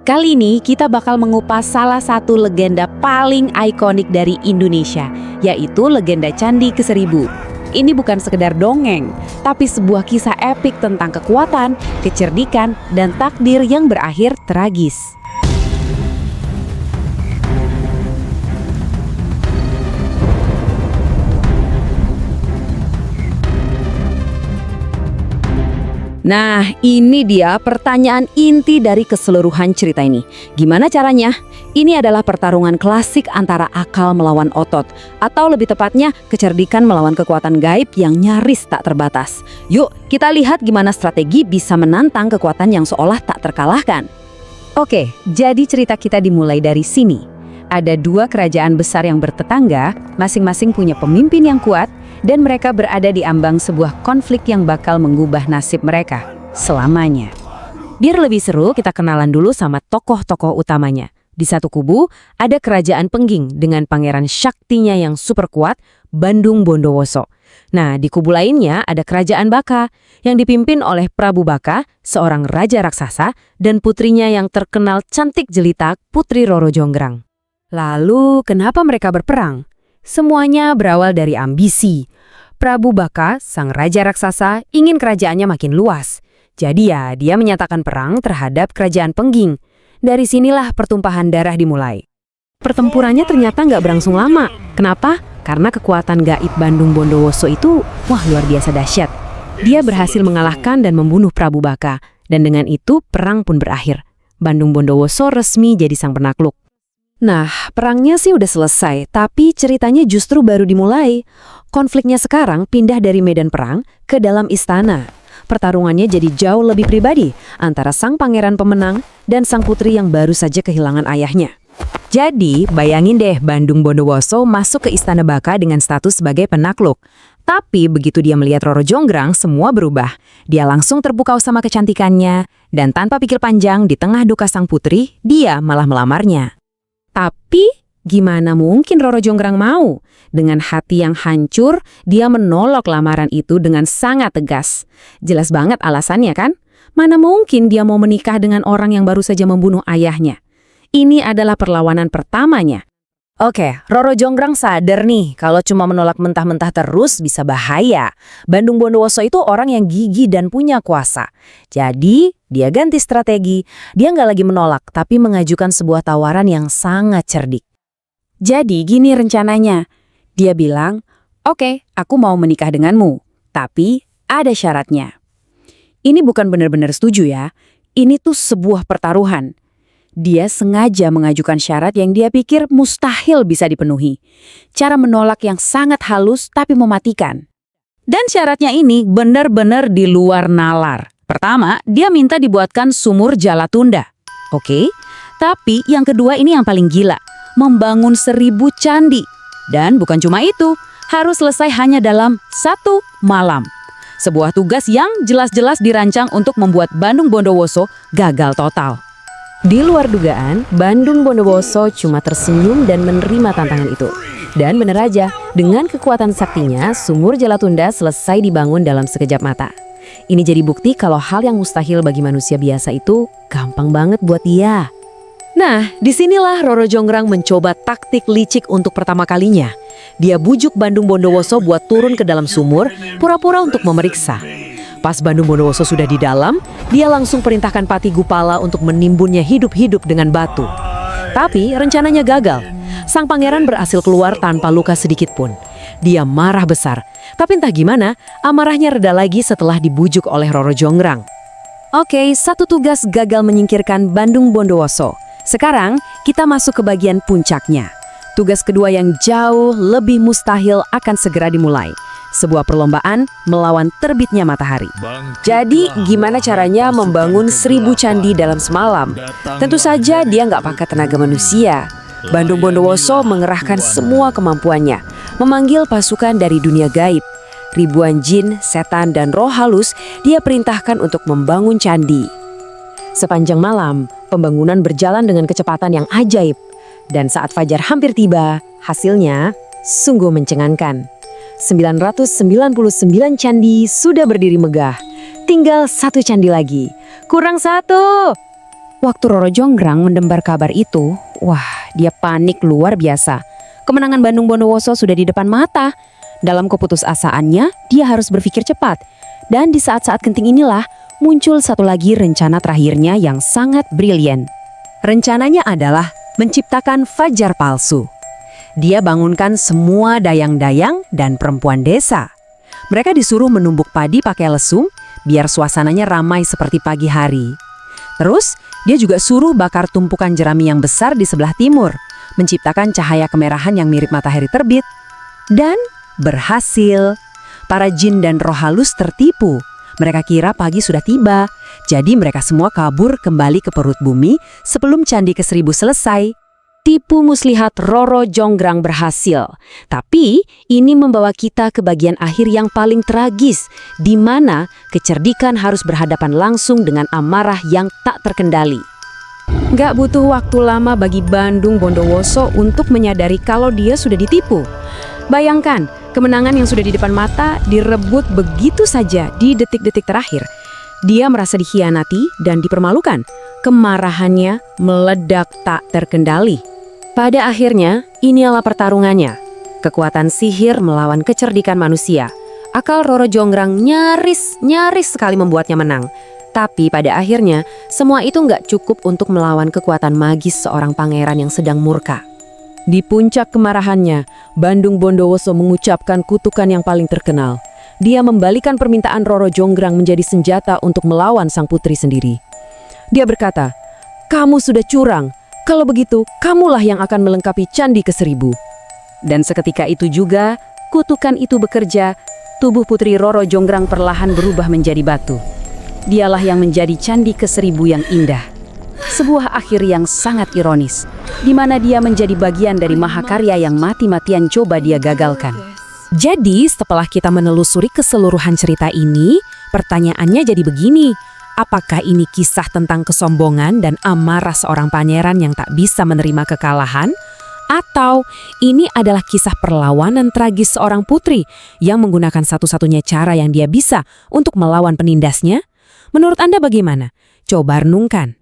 Kali ini kita bakal mengupas salah satu legenda paling ikonik dari Indonesia, yaitu legenda Candi Ke-1000. Ini bukan sekedar dongeng, tapi sebuah kisah epik tentang kekuatan, kecerdikan, dan takdir yang berakhir tragis. Nah, ini dia pertanyaan inti dari keseluruhan cerita ini. Gimana caranya? Ini adalah pertarungan klasik antara akal melawan otot, atau lebih tepatnya kecerdikan melawan kekuatan gaib yang nyaris tak terbatas. Yuk, kita lihat gimana strategi bisa menantang kekuatan yang seolah tak terkalahkan. Oke, jadi cerita kita dimulai dari sini. Ada dua kerajaan besar yang bertetangga, masing-masing punya pemimpin yang kuat, dan mereka berada di ambang sebuah konflik yang bakal mengubah nasib mereka selamanya. Biar lebih seru, kita kenalan dulu sama tokoh-tokoh utamanya. Di satu kubu, ada kerajaan Pengging dengan pangeran Syaktinya yang super kuat, Bandung Bondowoso. Nah, di kubu lainnya ada kerajaan Baka, yang dipimpin oleh Prabu Baka, seorang raja raksasa, dan putrinya yang terkenal cantik jelita, Putri Roro Jonggrang. Lalu, kenapa mereka berperang? Semuanya berawal dari ambisi. Prabu Baka, sang raja raksasa, ingin kerajaannya makin luas. Jadi dia menyatakan perang terhadap kerajaan Pengging. Dari sinilah pertumpahan darah dimulai. Pertempurannya ternyata nggak berlangsung lama. Kenapa? Karena kekuatan gaib Bandung Bondowoso itu, luar biasa dahsyat. Dia berhasil mengalahkan dan membunuh Prabu Baka. Dan dengan itu, perang pun berakhir. Bandung Bondowoso resmi jadi sang penakluk. Nah, perangnya sih udah selesai, tapi ceritanya justru baru dimulai. Konfliknya sekarang pindah dari medan perang ke dalam istana. Pertarungannya jadi jauh lebih pribadi antara sang pangeran pemenang dan sang putri yang baru saja kehilangan ayahnya. Jadi, bayangin deh Bandung Bondowoso masuk ke istana Baka dengan status sebagai penakluk. Tapi begitu dia melihat Roro Jonggrang, semua berubah. Dia langsung terpukau sama kecantikannya, dan tanpa pikir panjang di tengah duka sang putri, dia malah melamarnya. Tapi, gimana mungkin Roro Jonggrang mau? Dengan hati yang hancur, dia menolak lamaran itu dengan sangat tegas. Jelas banget alasannya kan? Mana mungkin dia mau menikah dengan orang yang baru saja membunuh ayahnya? Ini adalah perlawanan pertamanya. Oke, Roro Jonggrang sadar nih, kalau cuma menolak mentah-mentah terus bisa bahaya. Bandung Bondowoso itu orang yang gigih dan punya kuasa. Jadi, dia ganti strategi. Dia nggak lagi menolak, tapi mengajukan sebuah tawaran yang sangat cerdik. Jadi, gini rencananya. Dia bilang, oke, aku mau menikah denganmu, tapi ada syaratnya. Ini bukan benar-benar setuju ya. Ini tuh sebuah pertaruhan. Dia sengaja mengajukan syarat yang dia pikir mustahil bisa dipenuhi. Cara menolak yang sangat halus tapi mematikan. Dan syaratnya ini benar-benar di luar nalar. Pertama, dia minta dibuatkan sumur Jalatunda. Oke, tapi yang kedua ini yang paling gila. Membangun 1000 candi. Dan bukan cuma itu, harus selesai hanya dalam 1 malam. Sebuah tugas yang jelas-jelas dirancang untuk membuat Bandung Bondowoso gagal total. Di luar dugaan, Bandung Bondowoso cuma tersenyum dan menerima tantangan itu. Dan bener aja, dengan kekuatan saktinya, sumur Jalatunda selesai dibangun dalam sekejap mata. Ini jadi bukti kalau hal yang mustahil bagi manusia biasa itu gampang banget buat dia. Nah, disinilah Roro Jonggrang mencoba taktik licik untuk pertama kalinya. Dia bujuk Bandung Bondowoso buat turun ke dalam sumur, pura-pura untuk memeriksa. Pas Bandung Bondowoso sudah di dalam, dia langsung perintahkan Pati Gupala untuk menimbunnya hidup-hidup dengan batu. Tapi rencananya gagal. Sang pangeran berhasil keluar tanpa luka sedikit pun. Dia marah besar. Tapi entah gimana, amarahnya reda lagi setelah dibujuk oleh Roro Jonggrang. Oke, satu tugas gagal menyingkirkan Bandung Bondowoso. Sekarang, kita masuk ke bagian puncaknya. Tugas kedua yang jauh lebih mustahil akan segera dimulai. Sebuah perlombaan melawan terbitnya matahari. Jadi, gimana caranya membangun 1000 candi dalam semalam? Tentu saja dia nggak pakai tenaga manusia. Bandung Bondowoso mengerahkan semua kemampuannya, memanggil pasukan dari dunia gaib. Ribuan jin, setan, dan roh halus dia perintahkan untuk membangun candi. Sepanjang malam, pembangunan berjalan dengan kecepatan yang ajaib. Dan saat fajar hampir tiba, hasilnya sungguh mencengangkan. 999 candi sudah berdiri megah. Tinggal 1 candi lagi. Kurang 1. Waktu Roro Jonggrang mendembar kabar itu, wah, dia panik luar biasa. Kemenangan Bandung Bondowoso sudah di depan mata. Dalam keputusasaannya, dia harus berpikir cepat. Dan di saat-saat genting inilah, muncul satu lagi rencana terakhirnya yang sangat brilian. Rencananya adalah menciptakan fajar palsu. Dia bangunkan semua dayang-dayang dan perempuan desa. Mereka disuruh menumbuk padi pakai lesung, biar suasananya ramai seperti pagi hari. Terus, dia juga suruh bakar tumpukan jerami yang besar di sebelah timur, menciptakan cahaya kemerahan yang mirip matahari terbit. Dan berhasil. Para jin dan roh halus tertipu. Mereka kira pagi sudah tiba, jadi mereka semua kabur kembali ke perut bumi sebelum Candi ke-1000 selesai. Tipu muslihat Roro Jonggrang berhasil. Tapi ini membawa kita ke bagian akhir yang paling tragis, di mana kecerdikan harus berhadapan langsung dengan amarah yang tak terkendali. Gak butuh waktu lama bagi Bandung Bondowoso untuk menyadari kalau dia sudah ditipu. Bayangkan, kemenangan yang sudah di depan mata direbut begitu saja di detik-detik terakhir. Dia merasa dikhianati dan dipermalukan. Kemarahannya meledak tak terkendali. Pada akhirnya, inilah pertarungannya. Kekuatan sihir melawan kecerdikan manusia. Akal Roro Jonggrang nyaris sekali membuatnya menang. Tapi pada akhirnya, semua itu nggak cukup untuk melawan kekuatan magis seorang pangeran yang sedang murka. Di puncak kemarahannya, Bandung Bondowoso mengucapkan kutukan yang paling terkenal. Dia membalikan permintaan Roro Jonggrang menjadi senjata untuk melawan sang putri sendiri. Dia berkata, "Kamu sudah curang. Kalau begitu, kamulah yang akan melengkapi Candi ke-1000." Dan seketika itu juga, kutukan itu bekerja, tubuh putri Roro Jonggrang perlahan berubah menjadi batu. Dialah yang menjadi Candi ke-1000 yang indah. Sebuah akhir yang sangat ironis, di mana dia menjadi bagian dari mahakarya yang mati-matian coba dia gagalkan. Jadi, setelah kita menelusuri keseluruhan cerita ini, pertanyaannya jadi begini. Apakah ini kisah tentang kesombongan dan amarah seorang pangeran yang tak bisa menerima kekalahan? Atau ini adalah kisah perlawanan tragis seorang putri yang menggunakan satu-satunya cara yang dia bisa untuk melawan penindasnya? Menurut Anda bagaimana? Coba renungkan.